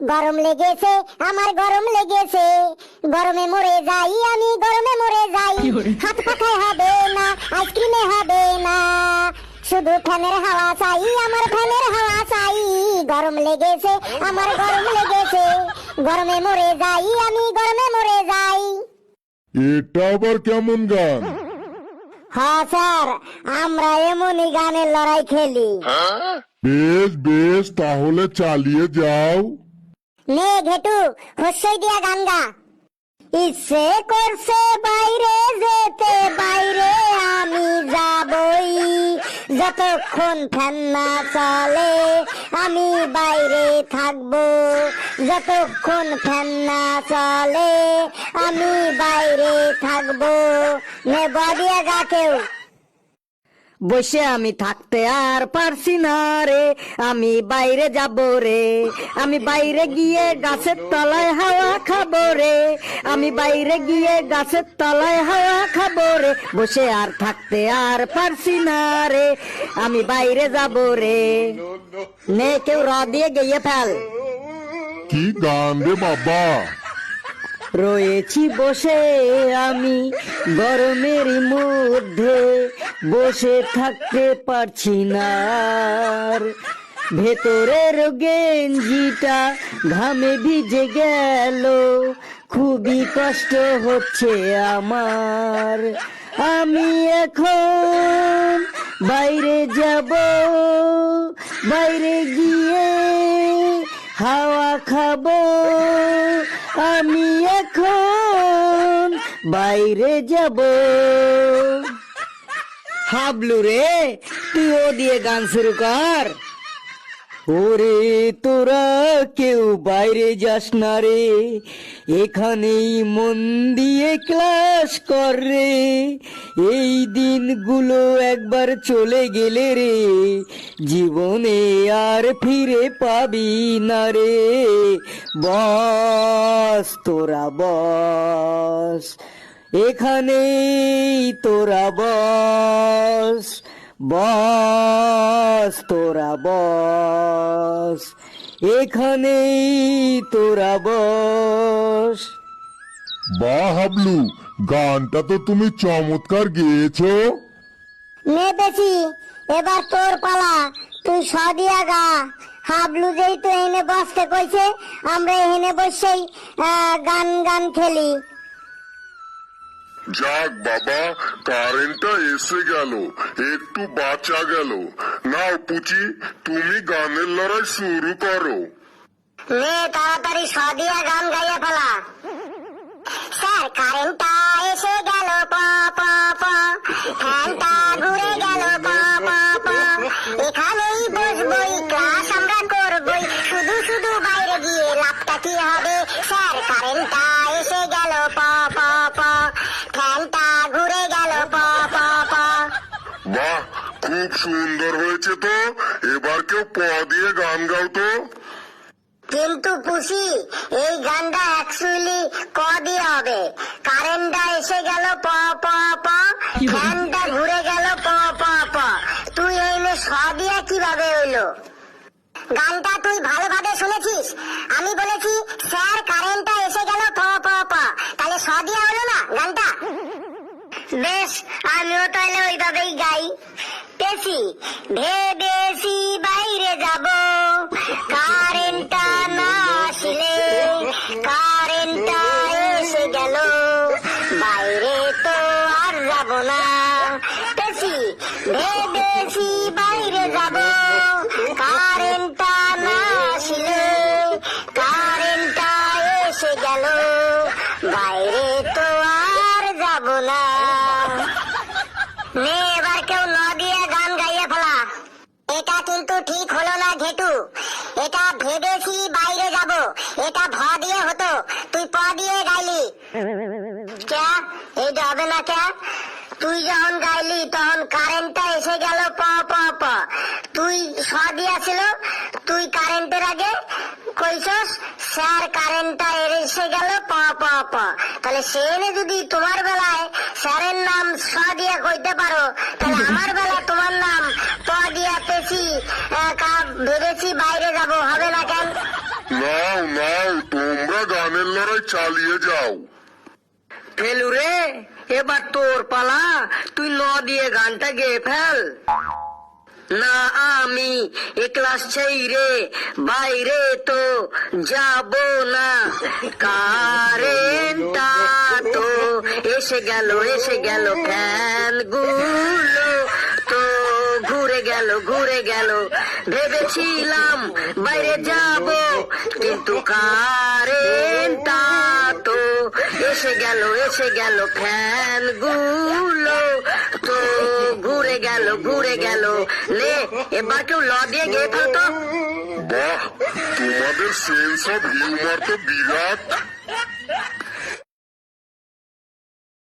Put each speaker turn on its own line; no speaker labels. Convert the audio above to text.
গরম লেগেছে, আমার গরম লেগেছে, গরমে মরে যাই আমি, গরমে মরে যাই। হাত পাখায় হবে না, আইসক্রিমে হবে না, শুধু ফ্যানের হাওয়া চাই, আমার ফ্যানের হাওয়া চাই। গরম লেগেছে, আমার গরম লেগেছে, গরমে মরে যাই আমি, গরমে মরে যাই।
এটা আবার কেমন গান?
হ্যাঁ স্যার, আমরা এমনই গানের লড়াই খেলি।
বেশ বেশ, তাহলে চালিয়ে যাও।
নে ঘেটু, হস্যই দিয়া গান গা। ইচ্ছে করছে বাইরে যেতে, বাইরে আমি যাবই, যতক্ষণ ফ্যান না চলে আমি বাইরে থাকবো, যতক্ষণ ফ্যান না চলে আমি বাইরে থাকবো। নে বদিয়া গা কেউ।
বসে আমি থাকতে আর পারছি না রে, আমি বাইরে যাব রে, আমি বাইরে গিয়ে গাছের তলায় হাওয়া খাবো রে, আমি বাইরে গিয়ে গাছের তলায় হাওয়া খাবো রে, বসে আর থাকতে আর পারছি না রে, আমি বাইরে যাব রে। নে কেউ র দিয়ে গিয়ে ফেল।
কি গান রে বাবা?
রয়েছি বসে আমি গরমের মধ্যে, বসে থাকতে পারছি না আর, ভেতরের গেঞ্জিটা ঘামে ভিজে গেল, খুবই কষ্ট হচ্ছে আমার। আমি এখন বাইরে যাব, বাইরে গিয়ে হাওয়া খাবো, আমি এখন বাইরে যাব। হাবলু রে, তুই ও দিয়ে গান শুরু কর। ওরে তোরা কেউ বাইরে যাস না রে, এখানেই মন দিয়ে ক্লাস কর রে, এই দিনগুলো একবার চলে গেলে রে, জীবনে আর ফিরে পাবি না রে। বস তোরা বস, এখানেই তোরা বস, বস তোরা বস, এখানেই তোরা বস।
বাহ হাবলু, গানটা তো তুমি চমৎকার গেয়েছো।
নে বেশি, এবার তোর পালা, তুই সদিয়া গা। হাবলু যেই তো এনে বসতে কইছে, আমরা এনে বসেই গান গান খেলি।
যাক বাবা, কারেন্টটা এসে গেল, একটু বাঁচা গেল। নাও পুচি, তুমি গানের লড়াই শুরু করো।
নে তাড়াতাড়ি সদিয়া গান গাইয়া ফেলা। স্যার কারেন্টটা এসে গেল, প প প, ফ্যানটা ঘুরে গেল, প প প, এখানেই বসবই, ক্লাস আমরা করবই, শুধু শুধু বাইরে গিয়ে লাভটা কি হবে? স্যার কারেন্টটা এসে গেল, প প প, ফ্যানটা ঘুরে গেল, প প প।
বাহ, খুব সুন্দর হয়েছে তো। এবার কেউ প দিয়ে গান গাও তো।
কিন্তু পুষি, এই গানটা অ্যাকচুয়ালি ক দিয়ে হবে। কারেন্টটা এসে গেল, প প প, ফ্যানটা ঘুরে গেল, প প প, তুই এনে স দিয়া কিভাবে হইলো? গানটা তুই ভালোভাবে শুনেছিস? আমি বলেছি স্যার কারেন্টটা এসে গেল, প প প, তাহলে স দিয়া হলো না গানটা? বেশ, আমিও তাহলে ওইভাবেই গাই। পেছি ভেবেছি বাইরে যাব, কারেন্টটা না আসলে, কারেন্টটা এসে গেল, বাইরে তো আর যাব না। পেছি ভেবেছি বাইরে যাব, কারেন্টটা না আসলে, কারেন্টটা এসে গেল, বাইরে তো আর যাব না। নে এবার কেউ ন দিয়ে গান গাইয়ে ফেলা। এটা কিন্তু ঠিক হলো না ঘেটু, এটা ভেবেছি বাইরে যাব, এটা ভ দিয়ে হতো, তুই প দিয়ে গাইলি। ক্যা এইটা হবে না ক্যা? তুই যখন গাইলি তখন কারেন্টটা এসে গেল, প প প, তুই স দিয়াছিল, তুই কারেন্টের আগে কইছস স্যার কারেন্টটা এসে গেল, প প প, তাহলে সেনে যদি তোমার বেলায় স্যারের নাম স দিয়া কইতে পারো, তাহলে আমার বেলা তোমার নাম প দিয়া পেছি ভেবেছি বাইরে যাব হবে না কেন?
নাও নাও, তোমরা গানের লড়াই চালিয়ে যাও।
ফেলু রে, এবার তোর পালা, তুই ন দিয়ে গানটা গেয়ে ফেল। না আমি এ ক্লাস ছেড়ে বাইরে তো যাব না, কারেন্টটা তো এসে গেল ফ্যান গুলো তো ঘুরে গেল ভেবেছিলাম বাইরে যাব, কিন্তু কারেন্টটা তো এসে গেল ফ্যান গুলো তো ঘুরে গেল নে এবার কেউ ল দিয়ে গেয়ে ফেলতো।
বাহ, তোমাদের সেন্স অফ হিউমার তো বিরাট।